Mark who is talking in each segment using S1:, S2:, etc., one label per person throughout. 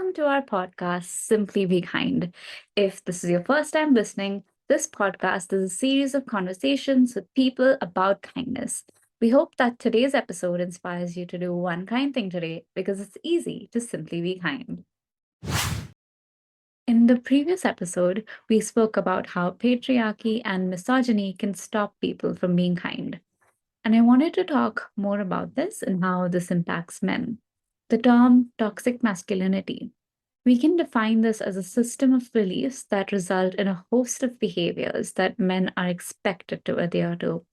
S1: welcome to our podcast, Simply Be Kind. If this is your first time listening, this podcast is a series of conversations with people about kindness. We hope that today's episode inspires you to do one kind thing today because it's easy to simply be kind. In the previous episode, we spoke about how patriarchy and misogyny can stop people from being kind. And I wanted to talk more about this and how this impacts men. The term toxic masculinity. We can define this as a system of beliefs that result in a host of behaviors that men are expected to adhere to,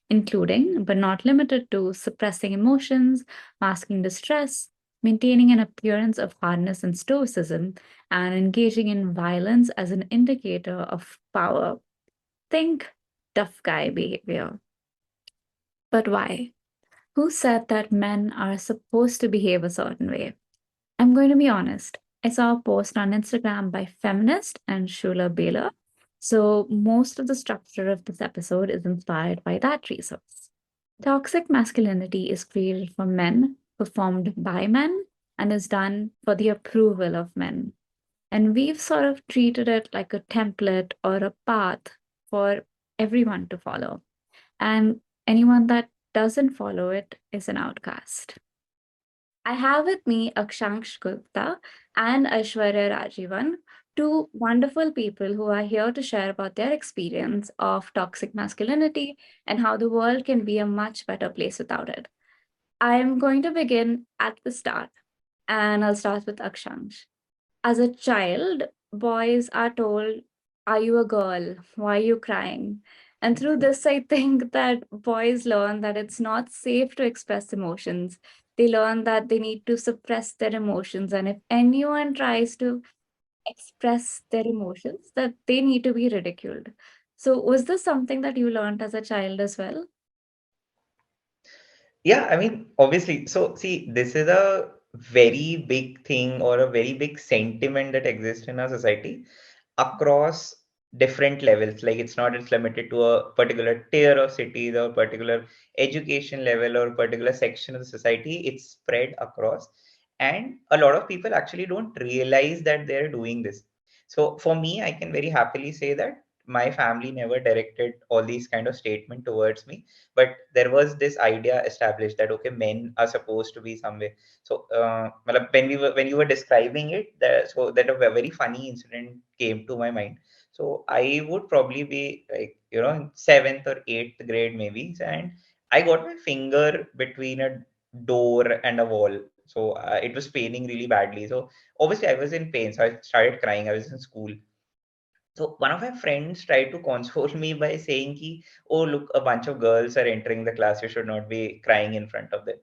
S1: including, but not limited to, suppressing emotions, masking distress, maintaining an appearance of hardness and stoicism, and engaging in violence as an indicator of power. Think tough guy behavior. But why? Who said that men are supposed to behave a certain way? I'm going to be honest. I saw a post on Instagram by feminist and Shula Baylor. So most of the structure of this episode is inspired by that resource. Toxic masculinity is created for men, performed by men, and is done for the approval of men. And we've sort of treated it like a template or a path for everyone to follow. And anyone that doesn't follow it is an outcast. I have with me Akshansh Gupta and Ayswarya Rajeevan, two wonderful people who are here to share about their experience of toxic masculinity and how the world can be a much better place without it. I am going to begin at the start, and I'll start with Akshansh. As a child, boys are told, "Are you a girl? Why are you crying?" And through this, I think that boys learn that it's not safe to express emotions. They learn that they need to suppress their emotions. And if anyone tries to express their emotions, that they need to be ridiculed. So, was this something that you learned as a child as well?
S2: Yeah, I mean, obviously. So, see, this is a very big thing or a very big sentiment that exists in our society across different levels. Like, it's not just limited to a particular tier of cities or particular education level or particular section of the society. It's spread across. And a lot of people actually don't realize that they're doing this. So, for me, I can very happily say that my family never directed all these kind of statement towards me, but there was this idea established that okay, men are supposed to be somewhere. So matlab, when you were describing it, so that a very funny incident came to my mind. So I would probably be like, in seventh or eighth grade maybe, and I got my finger between a door and a wall. So it was paining really badly. So obviously I was in pain, so I started crying. I was in school. So one of my friends tried to console me by saying ki, "Oh, look, a bunch of girls are entering the class. You should not be crying in front of them."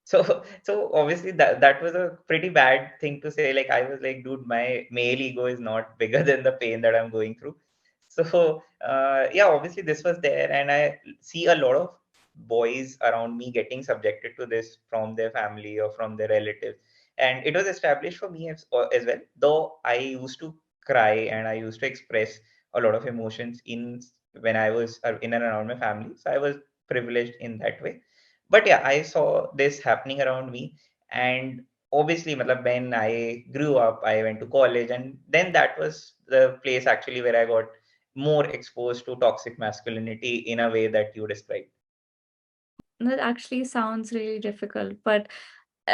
S2: So obviously that was a pretty bad thing to say. Like I was like, dude, my male ego is not bigger than the pain that I'm going through. So yeah, obviously this was there, and I see a lot of boys around me getting subjected to this from their family or from their relatives, and it was established for me as well. Though I used to cry and I used to express a lot of emotions in when I was in and around my family, so I was privileged in that way. But yeah, I saw this happening around me, and obviously, matlab, when I grew up, I went to college, and then that was the place actually where I got more exposed to toxic masculinity in a way that you described.
S1: That actually sounds really difficult, but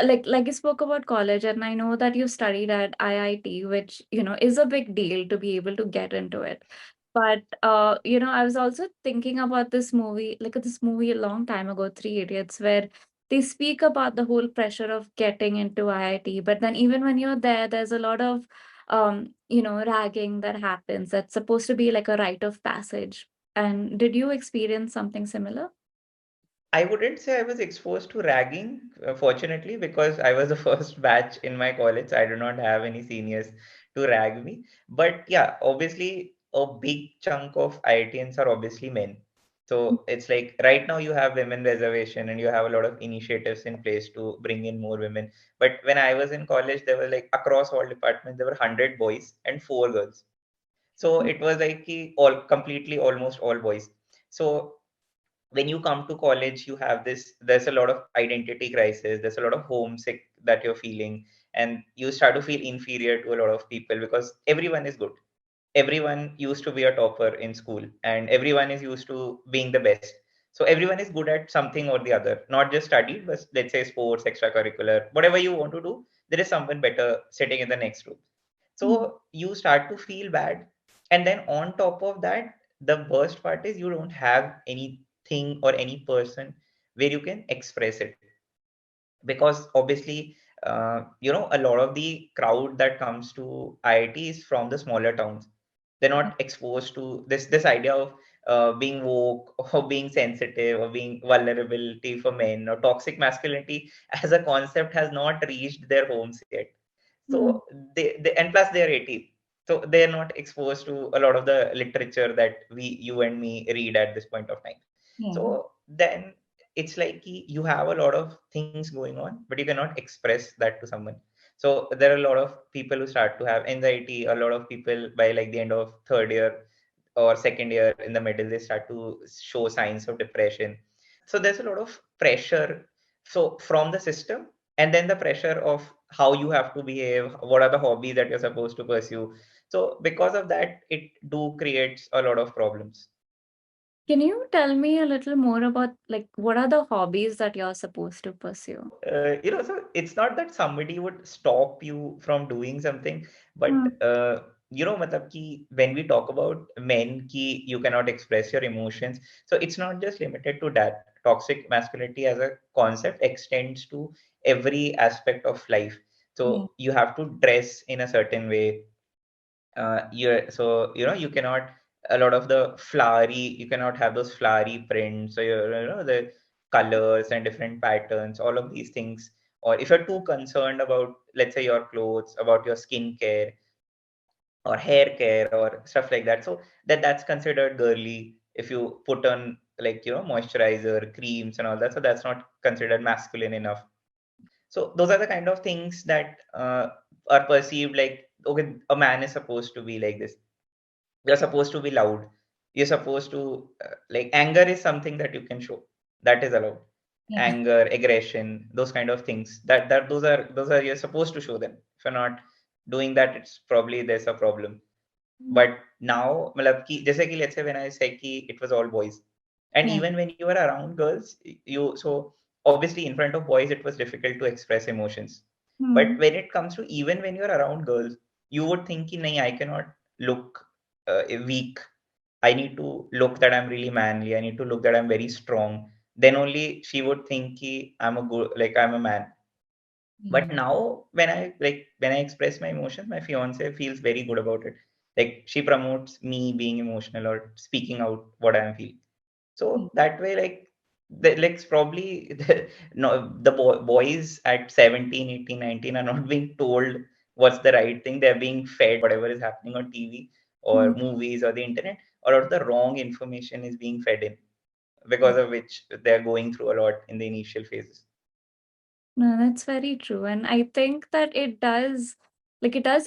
S1: like you spoke about college, and I know that you studied at IIT, which is a big deal to be able to get into it. But I was also thinking about this movie a long time ago, Three Idiots, where they speak about the whole pressure of getting into IIT. But then even when you're there, there's a lot of ragging that happens. That's supposed to be like a rite of passage. And did you experience something similar?
S2: I wouldn't say I was exposed to ragging, fortunately, because I was the first batch in my college. I do not have any seniors to rag me. But yeah, obviously, a big chunk of IITians are obviously men. So it's like right now you have women reservation and you have a lot of initiatives in place to bring in more women. But when I was in college, there were like across all departments, there were 100 boys and 4 girls. So it was like all completely almost all boys. So when you come to college, you have this, there's a lot of identity crisis, there's a lot of homesick that you're feeling, and you start to feel inferior to a lot of people because everyone is good. Everyone used to be a topper in school, and everyone is used to being the best. So everyone is good at something or the other, not just study, but let's say sports, extracurricular, whatever you want to do, there is someone better sitting in the next room.
S1: Hmm.
S2: So you start to feel bad. And then on top of that, the worst part is you don't have anything or any person where you can express it. Because obviously, a lot of the crowd that comes to IIT is from the smaller towns. They're
S1: Yeah.
S2: not exposed to this idea of being woke or being sensitive or being vulnerability for men, or toxic masculinity as a concept has not reached their homes yet.
S1: Hmm.
S2: So and plus they are 18, so they're not exposed to a lot of the literature that you and me read at this point of time.
S1: Yeah.
S2: So then it's like you have a lot of things going on, but you cannot express that to someone. So there are a lot of people who start to have anxiety. A lot of people by like the end of third year or second year, in the middle, they start to show signs of depression. So there's a lot of pressure, so from the system, and then the pressure of how you have to behave, what are the hobbies that you're supposed to pursue. So because of that, it do creates a lot of problems.
S1: Can you tell me a little more about like what are the hobbies that you're supposed to pursue?
S2: So it's not that somebody would stop you from doing something, but
S1: Hmm.
S2: matlab ki when we talk about men ki you cannot express your emotions, so it's not just limited to that. Toxic masculinity as a concept extends to every aspect of life.
S1: Yeah.
S2: So you have to dress in a certain way. You cannot, a lot of the flowery, you cannot have those flowery prints, so the colors and different patterns, all of these things. Or if you're too concerned about, let's say, your clothes, about your skincare or hair care or stuff like that, so that's considered girly. If you put on, like, moisturizer, creams and all that, so that's not considered masculine enough. So those are the kind of things that are perceived like, okay, a man is supposed to be like this. You're supposed to be loud. You're supposed to, like, anger is something that you can show. That is allowed.
S1: Yeah.
S2: Anger, aggression, those kind of things. That those are you're supposed to show them. If you're not doing that, it's probably there's a problem.
S1: Hmm.
S2: But now, मतलब कि जैसे कि let's say when I said कि it was all boys, and
S1: Yeah.
S2: even when you were around girls, so obviously in front of boys it was difficult to express emotions. But
S1: Hmm.
S2: when it comes to, even when you're around girls, you would think कि नहीं, I cannot look weak. I need to look that I'm really manly. I need to look that I'm very strong. Then only she would think कि I'm a good, like I'm a man. But
S1: Yeah.
S2: now when I express my emotions, my fiance feels very good about it. Like, she promotes me being emotional or speaking out what I'm feeling.
S1: Yeah.
S2: So that way, like probably no, the boys at 17, 18, 19 are not being told what's the right thing. They're being fed whatever is happening on TV
S1: Hmm.
S2: or movies or the internet, or the wrong information is being fed in,
S1: Yeah.
S2: because of which they're going through a lot in the initial phases.
S1: No, that's very true. And I think that it does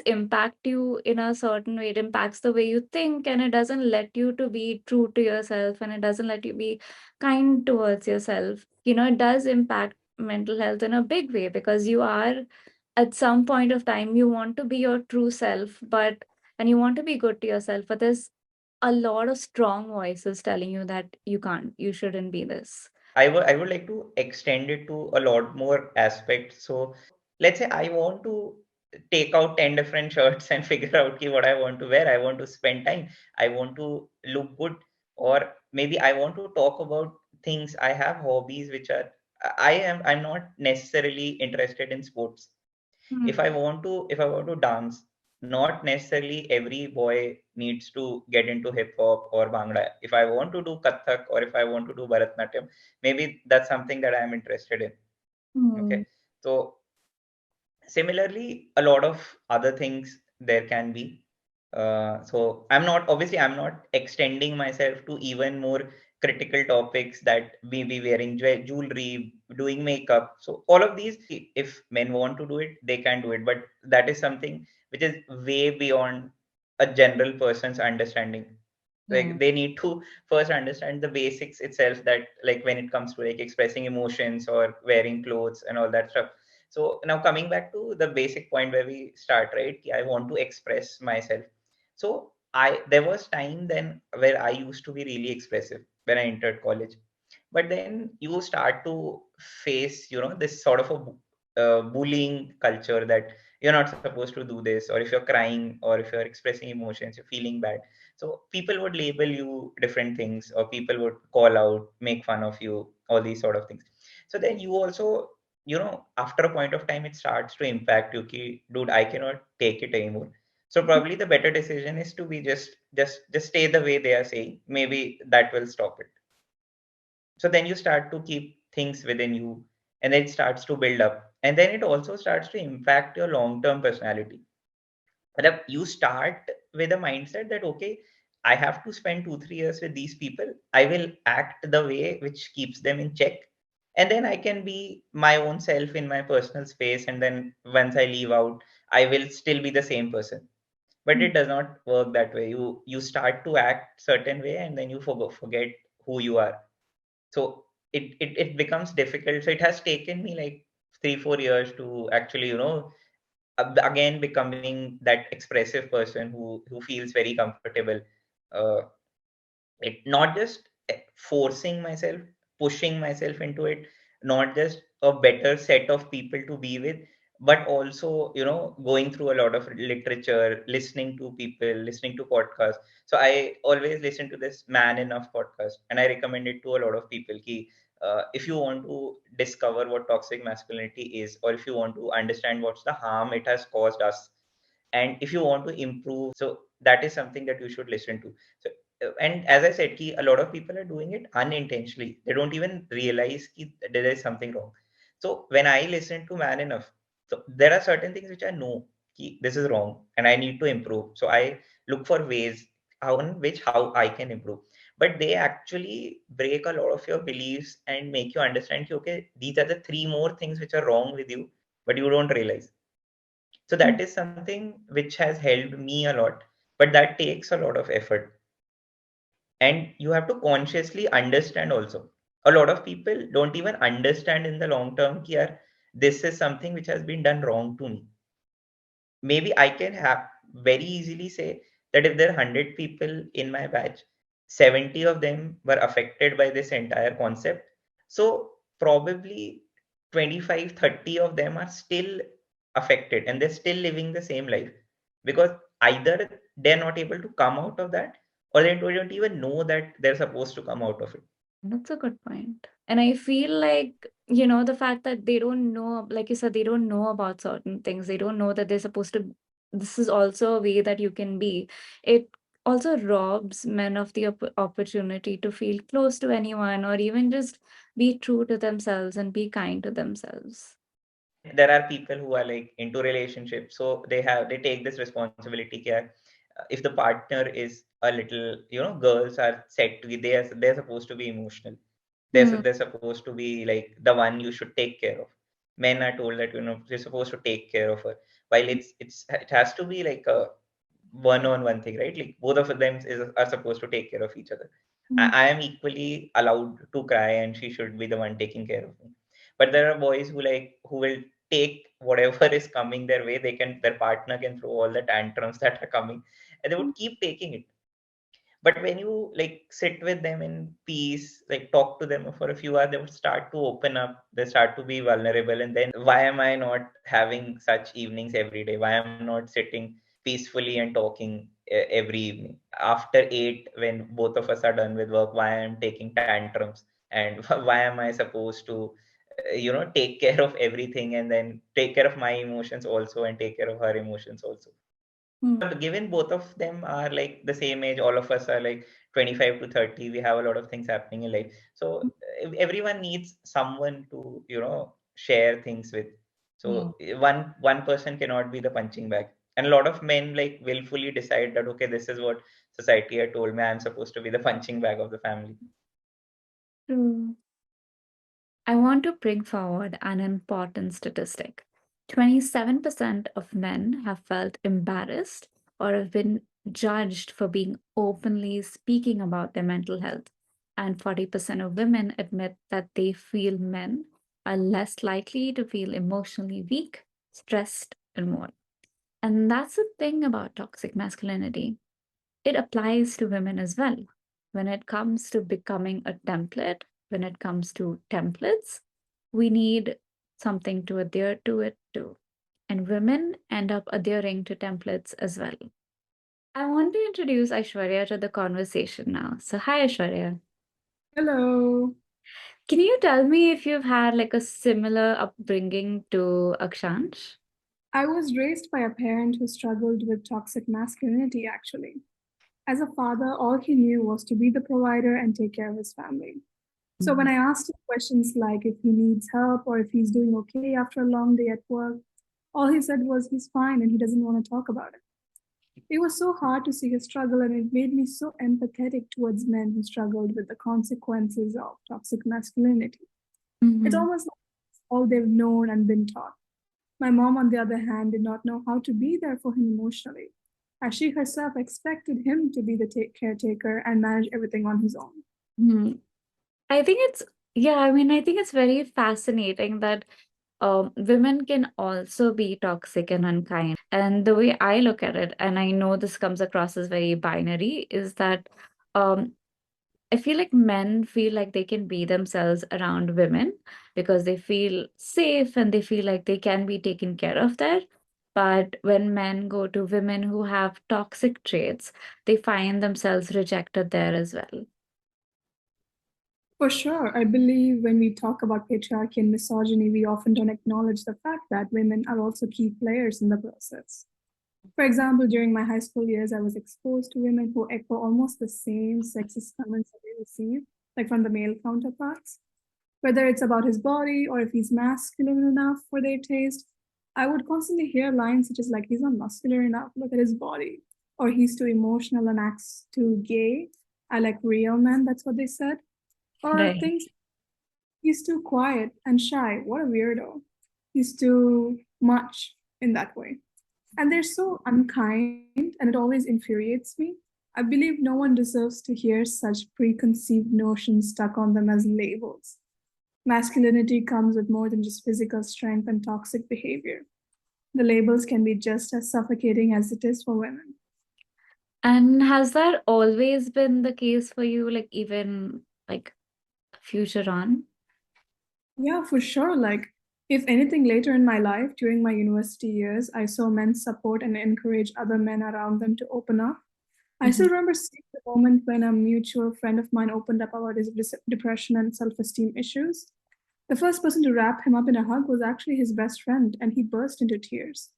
S1: impact you in a certain way. It impacts the way you think, and it doesn't let you to be true to yourself, and it doesn't let you be kind towards yourself. It does impact mental health in a big way because you are, at some point of time, you want to be your true self, and you want to be good to yourself, but there's a lot of strong voices telling you that you can't, you shouldn't be this.
S2: I would like to extend it to a lot more aspects. So let's say I want to take out 10 different shirts and figure out ki what I want to wear. I want to spend time. I want to look good. Or maybe I want to talk about things. I have hobbies which are, I'm not necessarily interested in sports.
S1: Hmm.
S2: If I want to dance, not necessarily every boy needs to get into hip hop or bhangra. If I want to do kathak or if I want to do bharatnatyam, maybe that's something that I'm interested in. Okay.
S1: Hmm.
S2: So similarly, a lot of other things there can be. So I'm not extending myself to even more critical topics, that maybe wearing jewelry, doing makeup. So all of these, if men want to do it, they can do it. But that is something which is way beyond a general person's understanding.
S1: Yeah.
S2: Like, they need to first understand the basics itself, that like when it comes to like expressing emotions or wearing clothes and all that stuff. So now coming back to the basic point where we start, right? I want to express myself. So there was time then where I used to be really expressive when I entered college. But then you start to face, this sort of a bullying culture that you're not supposed to do this, or if you're crying or if you're expressing emotions, you're feeling bad. So people would label you different things, or people would call out, make fun of you, all these sort of things. So then you also, after a point of time, it starts to impact you. Ki, dude, I cannot take it anymore. So probably the better decision is to be just stay the way they are saying. Maybe that will stop it. So then you start to keep things within you, and then it starts to build up, and then it also starts to impact your long term personality. But you start with a mindset that, okay, I have to spend 2 3 years with these people. I will act the way which keeps them in check, and then I can be my own self in my personal space, and then once I leave out, I will still be the same person. But it does not work that way. You start to act certain way, and then you forget who you are. So it becomes difficult. So it has taken me like 3 4 years to actually, again becoming that expressive person who feels very comfortable. uh, it not just forcing myself, pushing myself into it, not just a better set of people to be with, but also, going through a lot of literature, listening to people, listening to podcasts. So I always listen to this Man Enough podcast, and I recommend it to a lot of people ki, if you want to discover what toxic masculinity is, or if you want to understand what's the harm it has caused us, and if you want to improve, so that is something that you should listen to. So and as I said, ki, a lot of people are doing it unintentionally. They don't even realize ki, there is something wrong. So when I listen to Man Enough, so there are certain things which I know ki, this is wrong and I need to improve. So I look for ways how I can improve. But they actually break a lot of your beliefs and make you understand ki, okay, these are the three more things which are wrong with you, but you don't realize. So that is something which has helped me a lot, but that takes a lot of effort, and you have to consciously understand also. A lot of people don't even understand in the long term ki, yaar, this is something which has been done wrong to me. Maybe I can have very easily say that if there are 100 people in my batch, 70 of them were affected by this entire concept. So probably 25, 30 of them are still affected and they're still living the same life, because either they're not able to come out of that, or they don't even know that they're supposed to come out of it.
S1: That's a good point. And I feel like, the fact that they don't know, like you said, they don't know about certain things. They don't know that they're supposed to, this is also a way that you can be. It also robs men of the opportunity to feel close to anyone or even just be true to themselves and be kind to themselves.
S2: And there are people who are like into relationships, so they take this responsibility care. If the partner is a little, girls are said to be, they're supposed to be emotional.
S1: Hmm.
S2: They're supposed to be like the one you should take care of. Men are told that, you're supposed to take care of her, while it has to be like a one-on-one thing, right? Like both of them are supposed to take care of each other.
S1: Hmm.
S2: I am equally allowed to cry, and she should be the one taking care of me. But there are boys who will take whatever is coming their way. Their partner can throw all the tantrums that are coming, and they would keep taking it. But when you like sit with them in peace, like talk to them for a few hours, they would start to open up, they start to be vulnerable. And then why am I not having such evenings every day? Why am I not sitting peacefully and talking every evening after 8 when both of us are done with work? Why am I taking tantrums? And why am I supposed to take care of everything, and then take care of my emotions also, and take care of her emotions also?
S1: Hmm.
S2: But given both of them are like the same age, all of us are like 25 to 30, we have a lot of things happening in life. So everyone needs someone to, share things with.
S1: Yeah.
S2: So one person cannot be the punching bag. And a lot of men like willfully decide that, okay, this is what society had told me, I'm supposed to be the punching bag of the family.
S1: True. I want to bring forward an important statistic. 27% of men have felt embarrassed or have been judged for being openly speaking about their mental health. And 40% of women admit that they feel men are less likely to feel emotionally weak, stressed, and more. And that's the thing about toxic masculinity. It applies to women as well. When it comes to becoming a template, when it comes to templates, we need something to adhere to it too. And women end up adhering to templates as well. I want to introduce Aishwarya to the conversation now. So, hi, Aishwarya.
S3: Hello.
S1: Can you tell me if you've had like a similar upbringing to Akshansh?
S3: I was raised by a parent who struggled with toxic masculinity, actually. As a father, all he knew was to be the provider and take care of his family. So when
S1: Mhm.
S3: I asked him questions like if he needs help or if he's doing okay after a long day at work, all he said was he's fine and he doesn't want to talk about it. It was so hard to see his struggle, and it made me so empathetic towards men who struggled with the consequences of toxic masculinity. It's
S1: Mhm.
S3: almost like all they've known and been taught. My mom, on the other hand, did not know how to be there for him emotionally, as she herself expected him to be the caretaker and manage everything on his own.
S1: Mhm. I think it's, yeah, I mean, I think it's very fascinating that women can also be toxic and unkind. And the way I look at it, and I know this comes across as very binary, is that um, I feel like men feel like they can be themselves around women because they feel safe and they feel like they can be taken care of there. But when men go to women who have toxic traits, they find themselves rejected there as well.
S3: For sure, I believe when we talk about patriarchy and misogyny, we often don't acknowledge the fact that women are also key players in the process. For example, during my high school years, I was exposed to women who echo almost the same sexist comments that they receive, like from the male counterparts. Whether it's about his body or if he's masculine enough for their taste, I would constantly hear lines such as like he's not muscular enough, look at his body, or he's too emotional and acts too gay. I like real men, that's what they said. Or
S1: Right.
S3: things he's too quiet and shy. What a weirdo. He's too much in that way. And they're so unkind and it always infuriates me. I believe no one deserves to hear such preconceived notions stuck on them as labels. Masculinity comes with more than just physical strength and toxic behavior. The labels can be just as suffocating as it is for women.
S1: And has that always been the case for you, like even like future on?
S3: Yeah, for sure. Like, if anything, later in my life, during my university years, I saw men support and encourage other men around them to open up. I
S1: Mhm.
S3: still remember seeing the moment when a mutual friend of mine opened up about his depression and self esteem issues. The first person to wrap him up in a hug was actually his best friend, and he burst into tears.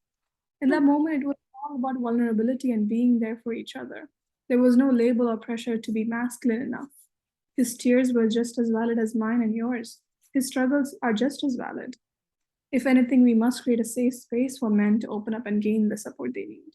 S3: In that moment, it was all about vulnerability and being there for each other. There was no label or pressure to be masculine enough. His tears were just as valid as mine and yours. His struggles are just as valid. If anything, we must create a safe space for men to open up and gain the support they need.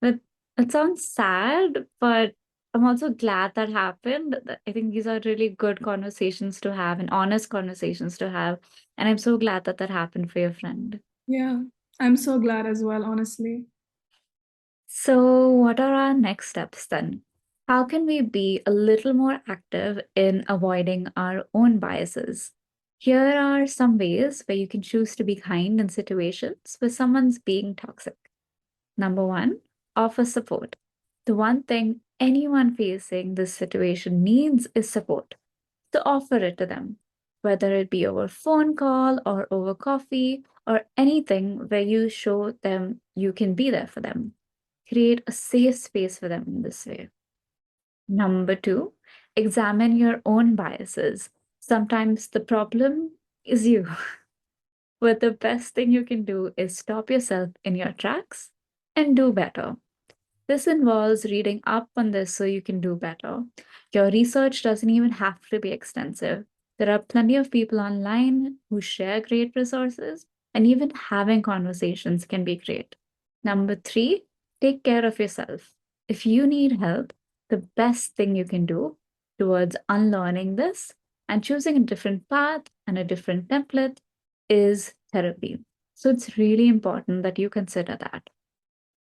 S1: But it sounds sad, but I'm also glad that happened. I think these are really good conversations to have and honest conversations to have. And I'm so glad that that happened for your friend.
S3: Yeah, I'm so glad as well, honestly.
S1: So, what are our next steps then? How can we be a little more active in avoiding our own biases? Here are some ways where you can choose to be kind in situations where someone's being toxic. Number one, offer support. The one thing anyone facing this situation needs is support. So offer it to them, whether it be over phone call or over coffee or anything where you show them you can be there for them. Create a safe space for them in this way. Number two, examine your own biases. Sometimes the problem is you, but the best thing you can do is stop yourself in your tracks and do better. This involves reading up on this so you can do better. Your research doesn't even have to be extensive. There are plenty of people online who share great resources, and even having conversations can be great. Number three, take care of yourself. If you need help, the best thing you can do towards unlearning this and choosing a different path and a different template is therapy. So it's really important that you consider that.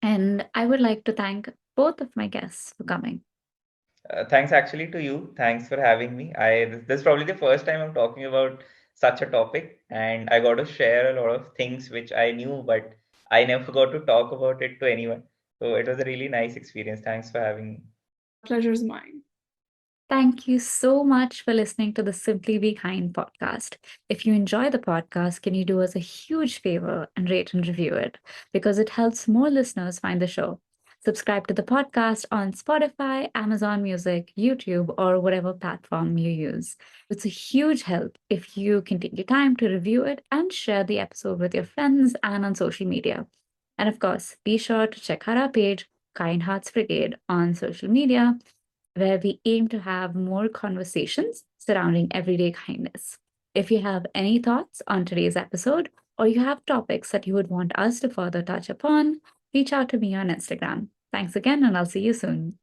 S1: And I would like to thank both of my guests for coming.
S2: Thanks actually to you. Thanks for having me. This is probably the first time I'm talking about such a topic, and I got to share a lot of things which I knew, but I never got to talk about it to anyone. So it was a really nice experience. Thanks for having me.
S3: Pleasure's mine.
S1: Thank you so much for listening to the Simply Be Kind podcast. If you enjoy the podcast, can you do us a huge favor and rate and review it? Because it helps more listeners find the show. Subscribe to the podcast on Spotify, Amazon Music, YouTube, or whatever platform you use. It's a huge help if you can take your time to review it and share the episode with your friends and on social media. And of course, be sure to check out our page, Kind Hearts Brigade, on social media, where we aim to have more conversations surrounding everyday kindness. If you have any thoughts on today's episode, or you have topics that you would want us to further touch upon, reach out to me on Instagram. Thanks again, and I'll see you soon.